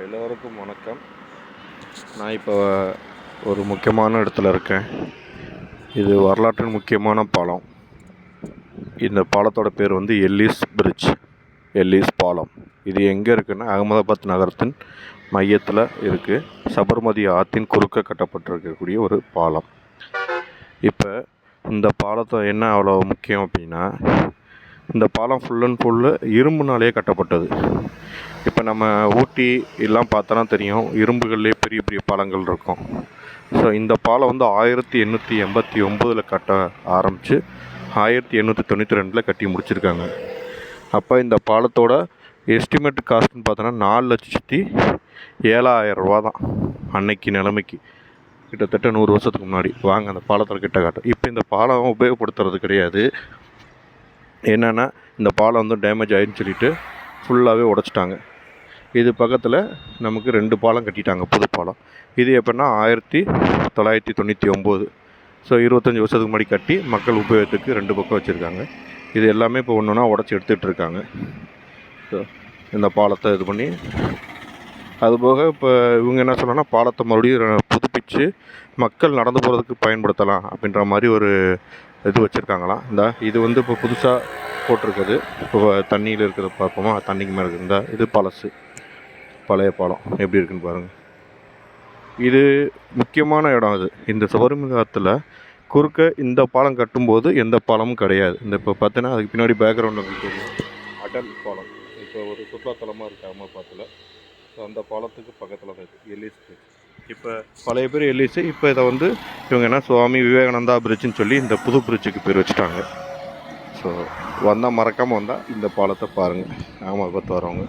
எல்லோருக்கும் வணக்கம். நான் இப்போ ஒரு முக்கியமான இடத்துல இருக்கேன். இது வரலாற்றின் முக்கியமான பாலம். இந்த பாலத்தோட பேர் வந்து எல்லிஸ் பிரிட்ஜ், எல்லிஸ் பாலம். இது எங்கே இருக்குன்னா அகமதாபாத் நகரத்தின் மையத்தில் இருக்குது. சபர்மதி ஆற்றின் குறுக்க கட்டப்பட்டிருக்கக்கூடிய ஒரு பாலம். இப்போ இந்த பாலத்தை என்ன அவ்வளோ முக்கியம் அப்படின்னா, இந்த பாலம் ஃபுல் அண்ட் ஃபுல்லு இரும்புனாலே கட்டப்பட்டது. இப்போ நம்ம ஊட்டி எல்லாம் பார்த்தோன்னா தெரியும், இரும்புகள்லேயே பெரிய பெரிய பாலங்கள் இருக்கும். ஸோ இந்த பாலம் வந்து 1889 கட்ட ஆரம்பித்து 1892 கட்டி முடிச்சிருக்காங்க. அப்போ இந்த பாலத்தோட எஸ்டிமேட் காஸ்ட்னு பார்த்தோன்னா 4,07,000 ரூபா தான் அன்னைக்கு நிலைமைக்கு. கிட்டத்தட்ட 100 வருஷத்துக்கு முன்னாடி. வாங்க அந்த பாலத்தில் கிட்ட காட்டும். இப்போ இந்த பாலம் உபயோகப்படுத்துறது கிடையாது. என்னென்னா இந்த பாலம் வந்து டேமேஜ் ஆகிடுன்னு சொல்லிட்டு ஃபுல்லாகவே உடைச்சிட்டாங்க. இது பக்கத்தில் நமக்கு 2 பாலம் கட்டிட்டாங்க, புது பாலம். இது எப்படின்னா 1999. ஸோ 25 வருஷத்துக்கு முன்னாடி கட்டி மக்கள் உபயோகத்துக்கு 2 பக்கம் வச்சுருக்காங்க. இது எல்லாமே இப்போ ஒன்று ஒன்றா உடச்சி எடுத்துகிட்டு இருக்காங்க. ஸோ இந்த பாலத்தை இது பண்ணி, அதுபோக இப்போ இவங்க என்ன சொல்லணும்னா பாலத்தை மறுபடியும் புதுப்பித்து மக்கள் நடந்து போகிறதுக்கு பயன்படுத்தலாம் அப்படின்ற மாதிரி ஒரு இது வச்சுருக்காங்களாம். இது வந்து இப்போ புதுசாக போட்டிருக்குது. இப்போ தண்ணியில் இருக்கிறத பார்ப்போமா, தண்ணிக்கு மேலே இருக்குது. இது பழைய பாலம் எப்படி இருக்குன்னு பாருங்கள். இது முக்கியமான இடம். அது இந்த சபர்மதி ஆற்றுல குறுக்க இந்த பாலம் கட்டும்போது எந்த பாலமும் கிடையாது. இந்த இப்போ பார்த்தீங்கன்னா அதுக்கு பின்னாடி பேக்ரவுண்ட் உங்களுக்கு தெரியும், அடல் பாலம். இப்போ ஒரு சுற்றுலாத்தலமாக இருக்குது அகமதாபாத்தில். ஸோ அந்த பாலத்துக்கு பக்கத்தில் தான் இருக்குது எல்லிஸ் பிரிட்ஜ். இப்போ பழைய பேர் எல்லிஸு, இப்போ இதை வந்து இவங்க என்ன சுவாமி விவேகானந்தா பிரிட்ஜுன்னு சொல்லி இந்த புது பிரிட்ஜுக்கு பேர் வச்சுட்டாங்க. ஸோ வந்தால் மறக்காமல் வந்தால் இந்த பாலத்தை பாருங்கள், அகமதாபாத் வரவங்க.